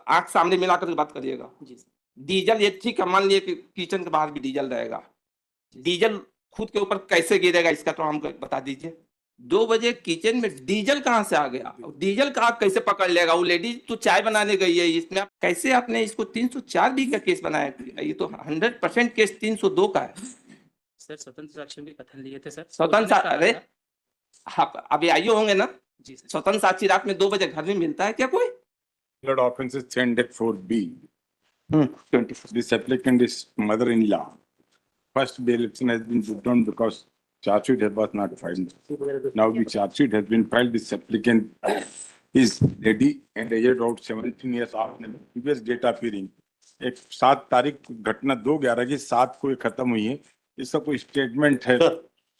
आंख सामने मिलाकर के बात करिएगा। जी सर। डीजल ये ठीक है, मान लिए कि किचन के बाहर भी डीजल रहेगा, डीजल खुद के ऊपर कैसे गिरेगा इसका तो हमको बता दीजिए। 2 बजे किचन में डीजल कहाँ से आ गया, डीजल का आग कैसे पकड़ लेगा? वो लेडीज तो चाय बनाने गई है, इसमें आप कैसे आपने इसको 304 बी का केस बनाया? ये तो 100% केस 302 का है सर। स्वतंत्र साक्षी भी कथन लिए थे सर। स्वतंत्र। अरे आप अभी आइए होंगे ना? जी सर। स्वतंत्र साक्षी रात में 2 बजे घर में मिलता है क्या कोई? Blood offenses 10-4B. 24 This applicant is mother-in-law. First, the election has been withdrawn because charge sheet was not filed. Now the charge sheet has been filed. This applicant is lady and aged about 17 years of previous date of hearing. एक 7 तारीख घटना 2/11 की 7 को ये खत्म हुई है। इसका कोई स्टेटमेंट है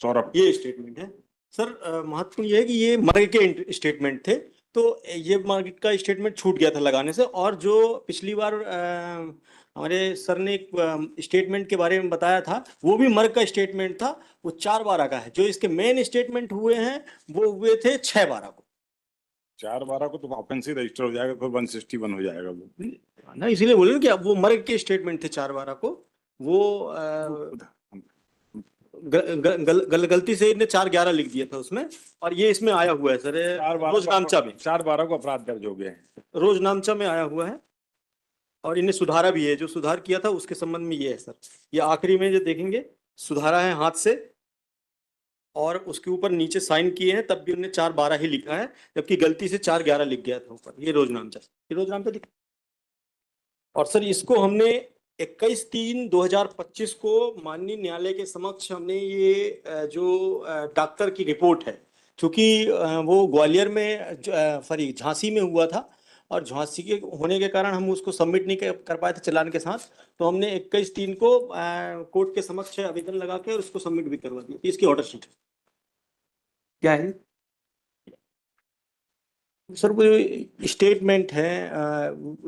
सौरभ? ये स्टेटमेंट है सर। महत्वपूर्ण ये है कि ये मर्ग के स्टेटमेंट थे, तो ये मर्ग का स्टेटमेंट छूट गया था लगाने से। और जो पिछली बार हमारे सर ने एक स्टेटमेंट के बारे में बताया था, वो भी मर्ग का स्टेटमेंट था, वो 4/12 का है। जो इसके मेन स्टेटमेंट हुए हैं वो हुए थे 6/12 को। 4/12 को तो ऑफेंस ही रजिस्टर हो जाएगा, फिर 161 हो जाएगा वो ना, इसीलिए बोले कि अब वो मर्ग के स्टेटमेंट थे 4/12 को। वो गलती से इन्हें 4/11 लिख दिया था उसमें, और ये इसमें आया हुआ है सर रोजनामचा में। 4/12 को अपराध दर्ज हो गए हैं, रोजनामचा में आया हुआ है, और इन्हें सुधारा भी है। जो सुधार किया था उसके संबंध में ये है सर। ये आखिरी में जो देखेंगे सुधारा है हाथ से, और उसके ऊपर नीचे साइन किए हैं, तब भी उन्होंने 4/12 ही लिखा है, जबकि गलती से 4/11 लिख गया था ऊपर। ये रोजनामचा लिखा। और सर इसको हमने 21/3/2025 को माननीय न्यायालय के समक्ष हमने ये जो डॉक्टर की रिपोर्ट है, क्योंकि वो ग्वालियर में सॉरी झांसी में हुआ था, और झांसी के होने के कारण हम उसको सबमिट नहीं कर पाए थे चालान के साथ, तो हमने 21/3 को कोर्ट के समक्ष आवेदन लगा के और उसको सबमिट भी करवा दिया। इसकी ऑर्डर शीट क्या है सर? कोई स्टेटमेंट है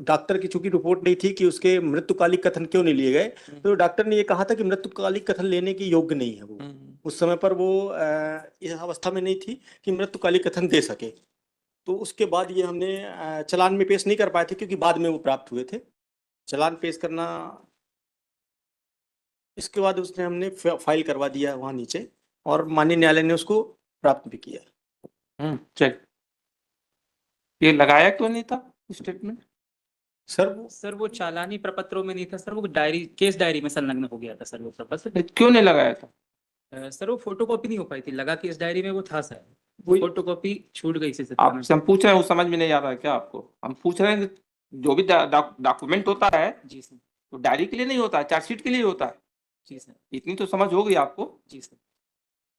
डॉक्टर की, चूंकि रिपोर्ट नहीं थी कि उसके मृत्युकालिक कथन क्यों नहीं लिए गए, तो डॉक्टर ने ये कहा था कि मृत्युकालिक कथन लेने की योग्य नहीं है वो। उस समय पर वो इस अवस्था में नहीं थी कि मृत्युकालिक कथन दे सके। तो उसके बाद ये हमने चालान में पेश नहीं कर पाए थे, क्योंकि बाद में वो प्राप्त हुए थे। चालान पेश करना, इसके बाद उसने हमने फाइल करवा दिया वहाँ नीचे, और माननीय न्यायालय ने उसको प्राप्त भी किया। चल, ये लगाया क्यों नहीं था स्टेटमेंट? सर वो चालानी प्रपत्रों में नहीं था सर, वो डायरी, केस डायरी में संलग्न हो गया था सर वो प्रपत्र। क्यों नहीं लगाया था? सर वो फोटोकॉपी नहीं हो पाई थी, लगा केस डायरी में वो था सर, फोटोकॉपी छूट गई सर। आपसे हम पूछ रहे हैं, वो समझ में नहीं आ रहा है क्या आपको? हम पूछ रहे हैं जो भी डॉक्यूमेंट होता है जी सर, तो डायरी के लिए नहीं होता है, चार्जशीट के लिए होता है। जी सर। इतनी तो समझ होगी आपको। जी सर,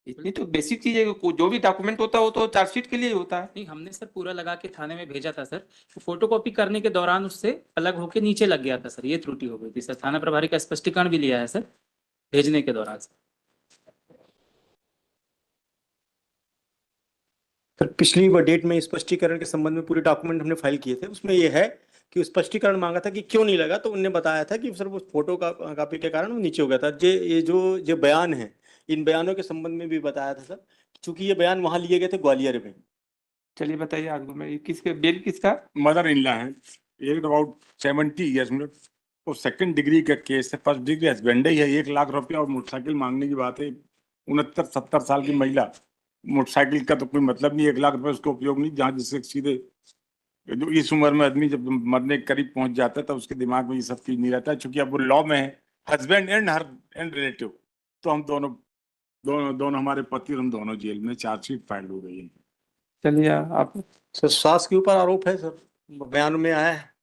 इतनी तो बेसिक चीज है, जो भी डॉक्यूमेंट होता है वो तो चार्जशीट के लिए होता है। नहीं, हमने सर पूरा लगा के थाने में भेजा था सर, फोटोकॉपी करने के दौरान उससे अलग होके नीचे लग गया था सर, ये त्रुटि हो गई थी सर। थाना प्रभारी का स्पष्टीकरण भी लिया है सर भेजने के दौरान सर। सर पिछली डेट में स्पष्टीकरण के संबंध में पूरे डॉक्यूमेंट हमने फाइल किए थे, उसमें ये है कि स्पष्टीकरण मांगा था कि क्यों नहीं लगा, तो उन्होंने बताया था कि सर वो फोटो कॉपी के कारण वो नीचे हो गया था। ये जो बयान है, इन बयानों के संबंध में भी बताया था सर, क्योंकि ये बयान वहां लिए गए थे ग्वालियर में। चलिए बताइए आगे में किसके बेल किसका? मदर-इन-लॉ है, एज अबाउट 70 ईयर्स में। वो सेकंड डिग्री का केस है, फर्स्ट डिग्री हस्बैंड ही है। 1 लाख रुपया और मोटरसाइकिल मांगने की बात है। 69-70 साल की महिला, मोटरसाइकिल का तो कोई मतलब नहीं, 1 लाख रुपए उसका उपयोग नहीं। जहाँ जिससे सीधे जो इस उम्र में आदमी जब मरने के करीब पहुंच जाता है तो उसके दिमाग में ये सब चीज नहीं रहता है। चूंकि अब वो लॉ में है, husband and her and relative, तो हम दोनों हमारे पति और हम दोनों जेल में। चार्जशीट फाइल हो गई है। चलिए आप। सर सास के ऊपर आरोप है सर, बयान में आया है,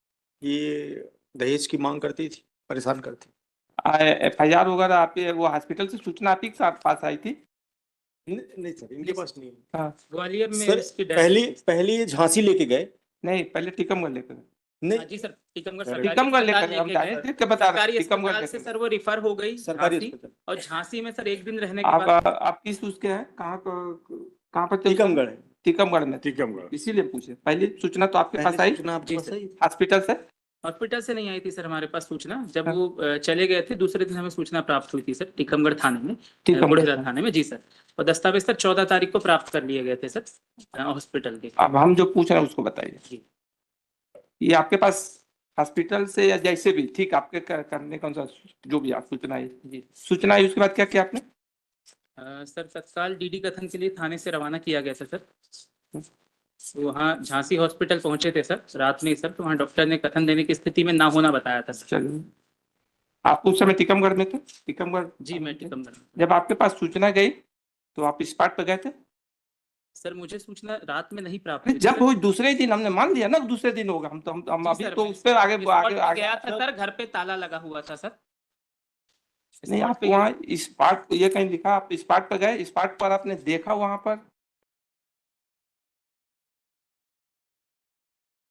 ये दहेज की मांग करती थी, परेशान करती। FIR वगैरह आप वो हॉस्पिटल से सूचना आप ही के साथ पास आई थी? नहीं सर, इनके पास नहीं। हाँ ग्वालियर में सर पहली झांसी लेके गए, नहीं पहले टीकमगढ़ लेकर। नहीं जी सर, टीकमगढ़ लेकर हम देख के बता रहे हैं। टीकमगढ़ से सर वो रिफर हो गई सरकारी झांसी, अस्पताल। और झांसी में सर 1 दिन रहने के बाद आप किस उसके हैं, कहाँ पर? टीकमगढ़ है। टीकमगढ़ में। टीकमगढ़, इसीलिए पूछे, पहली सूचना तो आपके पास आई आपके पास आई? हॉस्पिटल से? हॉस्पिटल से नहीं आई थी सर हमारे पास सूचना। जब वो चले गए थे दूसरे दिन हमें सूचना प्राप्त हुई थी सर टीकमगढ़ थाने में, बुढ़ेरा थाने में। जी सर, और दस्तावेज सर 14 तारीख को प्राप्त कर लिए गए थे सर हॉस्पिटल के। अब हम जो पूछ रहे हैं उसको बताइए। ये आपके पास हॉस्पिटल से या जैसे भी, ठीक, आपके करने का अनुसार जो भी आप सूचना आई, जी सूचना आई उसके बाद क्या किया आपने? सर तत्काल डीडी कथन के लिए थाने से रवाना किया गया था सर। वहाँ झांसी हॉस्पिटल पहुंचे थे सर रात में ही सर, तो वहाँ डॉक्टर ने कथन देने की स्थिति में ना होना बताया था सर। चलिए, आप उस समय टीकमगढ़ में थे? टीकमगढ़? जी मैं टीकमगढ़ में। जब आपके पास सूचना गई तो आप स्पॉट पे गए थे? सर मुझे सूचना रात में नहीं प्राप्त अरे हुई थी जब सर। वो दूसरे दिन हमने मान लिया ना, दूसरे दिन होगा, हम जी अभी सर, तो मैं उस पर आगे स्पॉट आगे पे आगे गया था सर, घर पे ताला लगा हुआ था सर। नहीं, स्पॉट आप पे वहाँ स्पॉट ये कहीं लिखा, आप स्पॉट पर गए, स्पॉट पर आपने देखा वहां पर?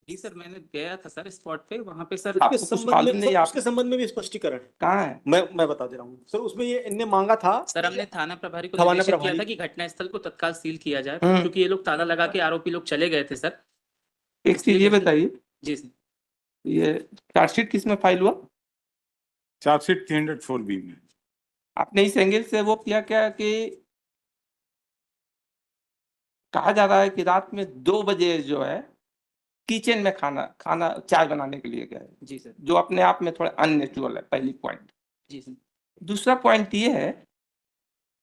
जी सर मैंने गया था सर स्पॉट पे, वहाँ पे सर। आपको उसके कुछ संबंध मालूम में नहीं? सर, आप उसके संबंध में भी स्पष्टीकरण है। कहाँ है? मैं बता दे रहा हूँ सर, उसमें ये इनने मांगा था सर हमने थाना प्रभारी को थाना निर्देशित किया प्रभारी था कि घटनास्थल को तत्काल सील किया जाए, हम्म। क्योंकि ये लोग ताला लगा के आरोपी लोग चले गए थे सर। एक चीज ये बताइए, जी सर। ये चार्जशीट किस में फाइल हुआ? चार्जशीट 304B में। आपने इस एंगल से वो किया क्या कि कहा जा रहा है कि रात में 2 बजे जो है किचन में खाना चाय बनाने के लिए गए, जी सर। जो अपने आप में थोड़ा अननेचुरल है, पहली पॉइंट। जी सर। दूसरा पॉइंट ये है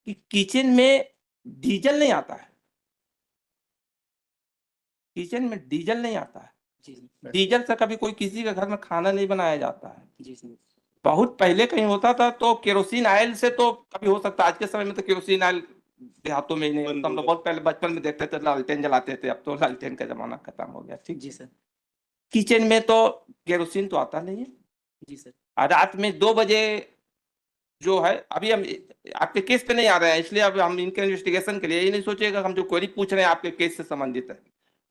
कि किचन में डीजल नहीं आता है, किचन में डीजल नहीं आता है। जी सर। डीजल से कभी कोई किसी के घर में खाना नहीं बनाया जाता है। जी सर। बहुत पहले कहीं होता था तो केरोसिन ऑयल से तो कभी हो सकता है, आज के समय में तो केरोसिन ऑयल देहातों में ही नहीं होता। हम लोग बहुत पहले बचपन में देखते थे लालटेन जलाते थे, अब तो लालटेन का जमाना खत्म हो गया, ठीक। जी सर। किचन में तो केरोसिन तो आता नहीं है। जी सर। और रात में 2 बजे जो है, अभी हम आपके केस पे नहीं आ रहे हैं, इसलिए अब हम इनके इन्वेस्टिगेशन के लिए ये नहीं सोचेगा हम जो क्वेरी पूछ रहे हैं आपके केस से संबंधित है,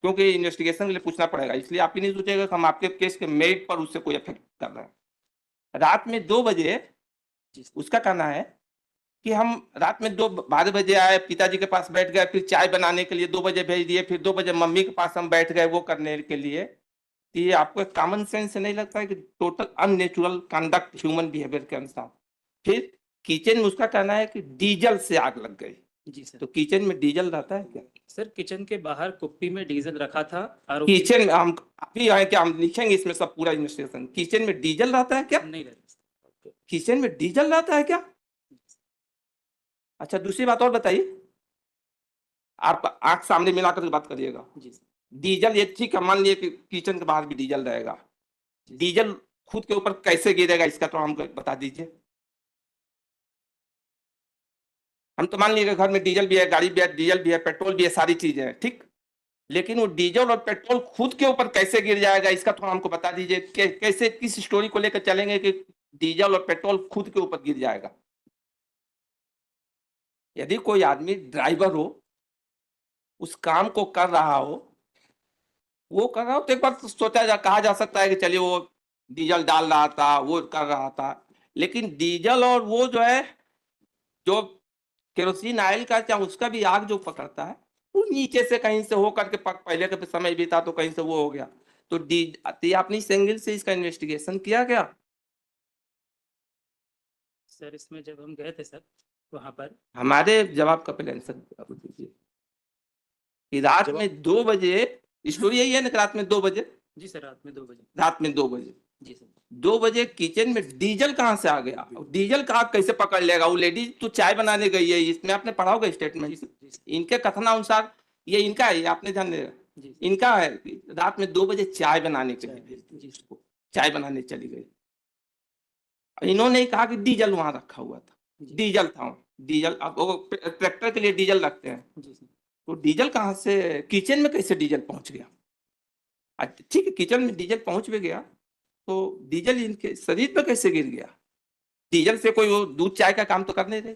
क्योंकि इन्वेस्टिगेशन के लिए पूछना पड़ेगा, इसलिए आप ही नहीं सोचेगा कि हम आपके केस के मेरिट पर उससे कोई इफेक्ट कर रहे हैं। रात में 2 बजे जी सर। उसका कहना है कि हम रात में 12 बजे आए, पिताजी के पास बैठ गए, फिर चाय बनाने के लिए 2 बजे भेज दिए, फिर 2 बजे मम्मी के पास हम बैठ गए वो करने के लिए। तो ये आपको एक कॉमन सेंस नहीं लगता है कि total unnatural conduct human behaviour के अनुसार? फिर किचन में उसका कहना है कि डीजल से आग लग गई। जी सर। तो किचन में डीजल रहता है क्या? सर किचन के बाहर कुप्पी में डीजल रखा था आरोपी। किचन में हम अभी आए क्या, हम लिखेंगे इसमें सब पूरा इन्वेस्टिगेशन। किचन में डीजल रहता है क्या? नहीं रहता। किचन में डीजल रहता है क्या? अच्छा, दूसरी बात और बताइए, आप आंख सामने मिलाकर के बात करिएगा। जी सर। डीजल ये ठीक है, मान लिए कि किचन के बाहर भी डीजल रहेगा, डीजल खुद के ऊपर कैसे गिरेगा इसका तो हमको बता दीजिए। हम तो मान लिए कि घर में डीजल भी है, गाड़ी भी है, डीजल भी है, पेट्रोल भी है, सारी चीजें हैं, ठीक। लेकिन वो डीजल और पेट्रोल खुद के ऊपर कैसे गिर जाएगा इसका तो हमको बता दीजिए। कैसे, किस स्टोरी को लेकर चलेंगे कि डीजल और पेट्रोल खुद के ऊपर गिर जाएगा? यदि कोई आदमी ड्राइवर हो, उस काम को कर रहा हो, वो कर रहा हो, तो एक बार कहा जा सकता है कि चलिए वो डीजल डाल रहा था, वो कर रहा था। लेकिन डीजल और वो जो है, जो केरोसिन ऑयल का चाहे उसका भी आग जो पकड़ता है, वो नीचे से कहीं से हो करके पहले के समय भी था तो कहीं से वो हो गया। तो आपने इस एंगल से इसका इन्वेस्टिगेशन किया गया? सर इसमें जब हम गए थे सर वहां पर, हमारे जवाब का पहले आंसर दीजिए कि रात में 2 बजे, स्टोरी यही है ना कि रात में 2 बजे? जी सर रात में 2 बजे। रात में 2 बजे, जी सर। 2 बजे किचन में डीजल कहाँ से आ गया? डीजल का आग कैसे पकड़ लेगा? वो लेडीज तो चाय बनाने गई है, इसमें आपने पढ़ा होगा स्टेटमेंट। इनके कथनानुसार ये इनका है, आपने ध्यान देगा, इनका है कि रात में 2 बजे चाय बनाने के लिए चाय बनाने चली गई। इन्होंने कहा कि डीजल वहां रखा हुआ था, डीजल था, डीजल अब वो ट्रैक्टर के लिए डीजल रखते हैं, तो डीजल कहाँ से किचन में कैसे डीजल पहुंच गया? ठीक है, किचन में डीजल पहुंच भी गया तो डीजल इनके शरीर पर कैसे गिर गया? डीजल से कोई वो दूध चाय का काम तो कर नहीं रहे।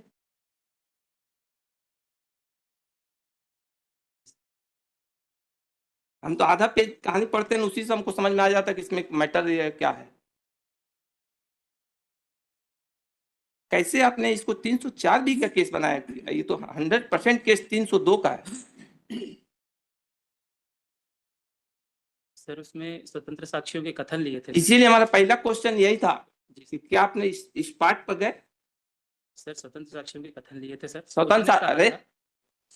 हम तो आधा पेज कहानी पढ़ते हैं, उसी से हमको समझ में आ जाता है कि इसमें मैटर क्या है। कैसे आपने इसको 304B का केस बनाया? ये तो 100% केस 302 का है। सर उसमें स्वतंत्र साक्षियों के कथन लिए थे। इसीलिए हमारा पहला क्वेश्चन यही था कि क्या आपने इस पार्ट पर गए? सर स्वतंत्र साक्षियों के कथन लिए थे सर। स्वतंत्र, अरे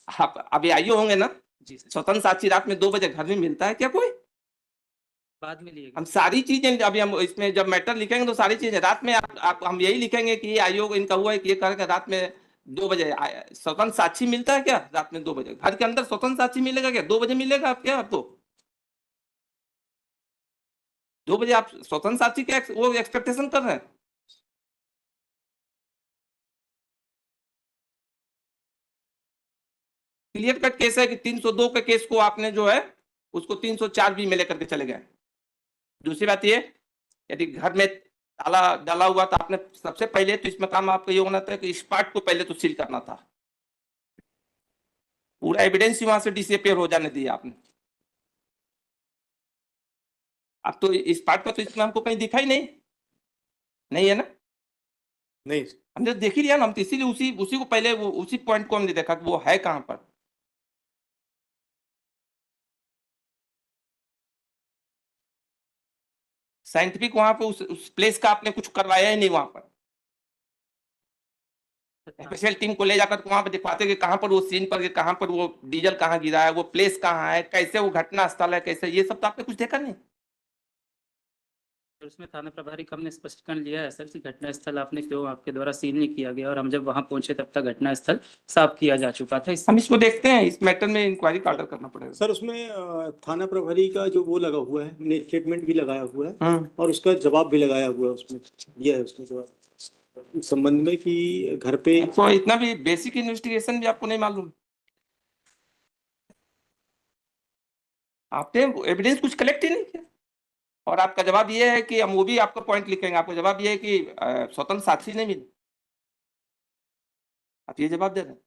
आप अभी आइए होंगे ना? जी सर। स्वतंत्र साक्षी रात में 2 बजे घर में मिलता है क्या कोई? बाद में लिए गए। हम सारी चीजें अभी हम इसमें जब मैटर लिखेंगे तो सारी चीजें रात में आप हम यही लिखेंगे कि ये आयोग इनका हुआ है कि ये करके रात में 2 बजे स्वतंत्र साक्षी मिलता है क्या रात में 2 बजे घर के अंदर स्वतंत्र साक्षी मिलेगा क्या 2 बजे मिलेगा आप क्या आपको 2 बजे आप स्वतंत्र साक्षी क्या वो एक्सपेक्टेशन कर रहे हैं। क्लियर कट केस है कि 302 के केस को आपने जो है उसको 304 बी में लेकर के चले गए। दूसरी बात ये यदि घर में ताला डाला हुआ था आपने सबसे पहले तो इसमें काम आपका ये होना था कि इस पार्ट को पहले तो सील करना था। पूरा एविडेंस ही वहां से डिसअपीयर हो जाने दिया आपने। अब तो इस पार्ट का तो इसमें हमको कहीं दिखा ही नहीं है ना। नहीं हमने देख ही लिया ना हम तो इसीलिए उसी को पहले उसी पॉइंट को हमने देखा कि वो है कहां पर। साइंटिफिक वहां पे उस प्लेस का आपने कुछ करवाया ही नहीं वहां पर। स्पेशल टीम को ले जाकर वहां पर दिखवाते कि कहां पर वो सीन पर कहां पर वो डीजल कहां गिरा है वो प्लेस कहां है कैसे वो घटना स्थल है कैसे ये सब तो आपने कुछ देखा नहीं। और उसमें थाना प्रभारी कम ने स्पष्टीकरण लिया है सर कि घटना स्थल आपने क्यों आपके द्वारा सील नहीं किया गया और हम जब वहां पहुंचे तब तक घटना स्थल साफ किया जा चुका था। हम इसको देखते हैं इस मैटर में इंक्वायरी का ऑर्डर करना पड़ेगा। सर उसमें थाना प्रभारी का जो वो लगा हुआ है स्टेटमेंट भी लगाया हुआ है हम्म। और उसका जवाब भी लगाया हुआ है उसमें ये है उसमें जवाब इस संबंध में कि घर पे आपको इतना भी बेसिक इन्वेस्टिगेशन भी आपको नहीं मालूम। आपने एविडेंस कुछ कलेक्ट ही नहीं किया और आपका जवाब ये है कि हम वो भी आपका पॉइंट लिखेंगे। आपका जवाब ये है कि स्वतंत्र साक्षी नहीं मिली। आप ये जवाब दे रहे हैं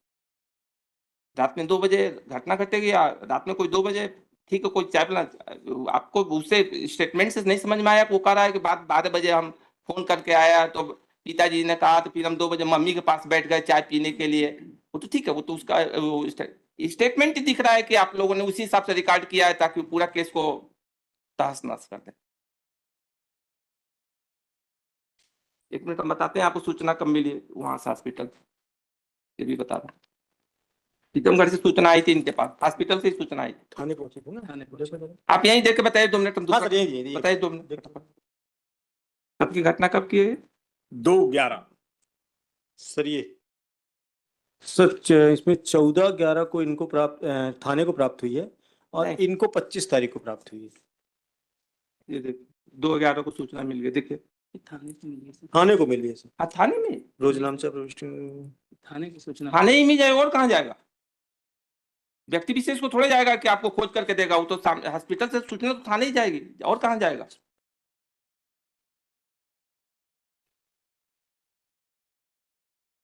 रात में 2 बजे घटना घटेगी या रात में कोई 2 बजे ठीक है कोई चाय पिला आपको उससे स्टेटमेंट से नहीं समझ में आया। वो कह रहा है कि बाद 12 बजे हम फोन करके आया तो पिताजी ने कहा तो फिर हम 2 बजे मम्मी के पास बैठ गए चाय पीने के लिए। वो तो ठीक है वो तो उसका स्टेटमेंट ही दिख रहा है कि आप लोगों ने उसी हिसाब से रिकॉर्ड किया है ताकि पूरा केस को तहस नहस कर दे। 1 मिनट हम बताते हैं आपको सूचना कब मिली वहां से हॉस्पिटल ये भी बता रहा हूँ। टीकमगढ़ से सूचना आई थी इनके पास हॉस्पिटल से ही सूचना आई थी। थाने पहुंचे थे ना थाने पहुंचे। आप यहीं देख के बताइए 2 मिनट हम हाँ दूसरा सर यही बताइए 2 मिनट कब की घटना कब की है 2/11 सर ये सर इसमें 14/11 को इनको प्राप्त थाने को प्राप्त हुई है और नहीं। इनको 25 तारीख को प्राप्त हुई है। ये देखिए 2/11 को सूचना मिल गई देखिए थाने से मिली है सर। थाने को मिली है सर हाँ थाने में रोजनामचा प्रविष्टि थाने की सूचना थाने ही में जाए और कहाँ जाएगा व्यक्ति विशेष को थोड़े जाएगा कि आपको खोज करके देगा। वो तो हॉस्पिटल से सूचना तो थाने ही जाएगी और कहाँ जाएगा।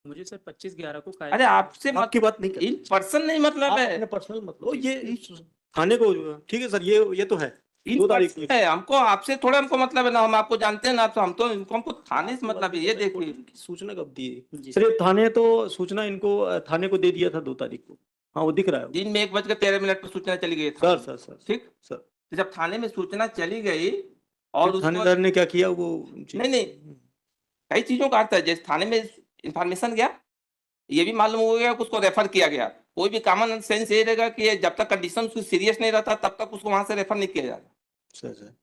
मुझे सर 25/11 को अरे आपसे आपकी बात नहीं इन पर्सन नहीं मतलब है पर्सनल मतलब ये थाने को ठीक है सर ये तो है इन 2 तारीख पर्सन है हमको आपसे थोड़ा हमको मतलब है ना हम आपको जानते हैं ना तो हम तो हमको थाने से मतलब है ये देखिए सूचना कब दी जी सर ये थाने तो सूचना इनको थाने को दे दिया था 2 तारीख को। हाँ वो दिख रहा है दिन में 1:13 पर सूचना चली गई सर ठीक सर तो जब थाने में सूचना चली गई और उसको थानेदार ने क्या किया वो नहीं कई चीजों का अर्थ है जैसे थाने में इंफॉर्मेशन गया ये भी मालूम हो गया कि उसको रेफर किया गया। कोई भी कॉमन सेंस ये रहेगा कि जब तक कंडीशन उसकी सीरियस नहीं रहता तब तक उसको वहां से रेफर नहीं किया जाता। सर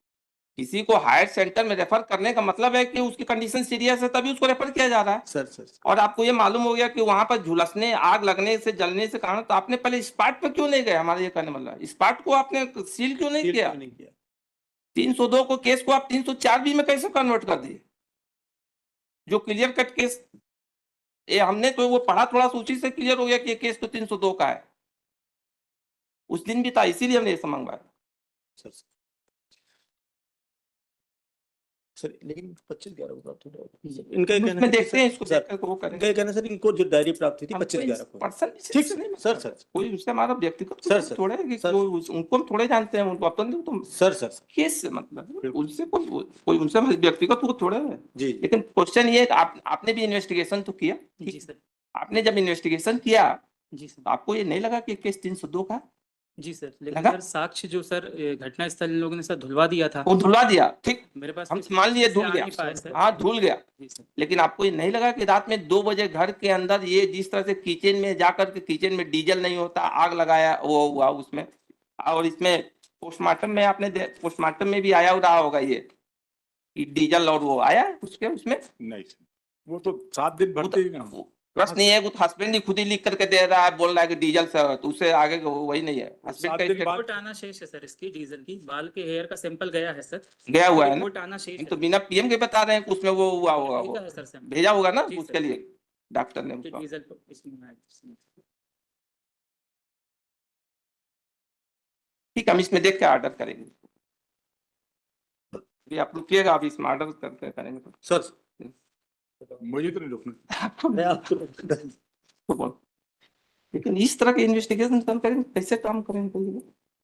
किसी को हायर सेंटर में रेफर करने का मतलब है कि उसकी कंडीशन सीरियस है तभी उसको रेफर किया जा रहा है। सर और आपको ये मालूम हो गया कि वहां पर झुलसने आग लगने से जलने से कारण तो आपने पहले स्पॉट पर क्यों नहीं गए। हमारा ये कहने मतलब स्पॉट को आपने सील क्यों नहीं किया। 302 को केस को आप 304 बी में कैसे कन्वर्ट कर दिए जो क्लियर कट केस ये हमने तो वो पढ़ा थोड़ा सा उसी से क्लियर हो गया कि ये केस तो 302 का है। उस दिन भी था इसीलिए हमने ये मंगवाया सर लेकिन 25/11 को प्राप्त हो इनका हम इसमें देखते हैं इसको देख कर वो करेंगे। इनका कहना सर इनको जो डायरी प्राप्त हुई थी 25/11 को पर्सन ठीक नहीं सर कोई उससे हमारा व्यक्तिगत सर थोड़े है कि सर उनको हम थोड़े जानते हैं उनको अपन तो सर केस से मतलब उनसे कोई उनसे व्यक्तिगत वो थोड़े है। जी लेकिन क्वेश्चन ये है कि आपने भी इन्वेस्टिगेशन तो किया जी सर आपने जब इन्वेस्टिगेशन किया जी सर तो आपको ये नहीं लगा कि केस 302 का जी सर लेकिन लगा? सर साक्ष्य जो सर घटना स्थल इन लोगों ने सर धुलवा दिया था वो धुलवा दिया ठीक मेरे पास हम कुछ मान लिए से धुल आ गया नहीं पाया सर। हाँ धुल गया जी सर लेकिन आपको ये नहीं लगा कि रात में 2 बजे घर के अंदर ये जिस तरह से किचन में जाकर के किचन में डीजल नहीं होता आग लगाया वो हुआ उसमें और इसमें पोस्टमार्टम में आपने पोस्टमार्टम में भी आया रहा होगा ये कि डीजल और वो आया है उसके उसमें नहीं सर, वो तो 7 दिन भरते ही ना। प्रश्न नहीं है, वो हस्बैंड ही खुद ही लिख करके दे रहा है, बोल रहा है कि डीजल से, तो उससे आगे वही नहीं है। हस्बैंड 7 का दिन स्टेट बाद रिपोर्ट आना शेष है सर, इसकी डीजल की बाल के हेयर का सैंपल गया है सर, गया हुआ है ना, रिपोर्ट आना शेष तो है। बिना पीएम के बता रहे हैं कि उसमें वो हुआ होगा, भेजा वो है सर सैंपल, भेजा होगा ना जी उसके सर। लिए डॉक्टर ने कि उसका। डीजल तो इसमें है, इसमें। ठीक है, हम इसमें देख के ऑर्डर करेंगे, ये आप रुकिएगा, आप इसमें ऑर्डर करके करेंगे सर मुझे तो नहीं रोकना। आपको मैं आपको तो बोल। लेकिन इस तरह के इन्वेस्टिगेशन करेंगे कैसे काम करेंगे?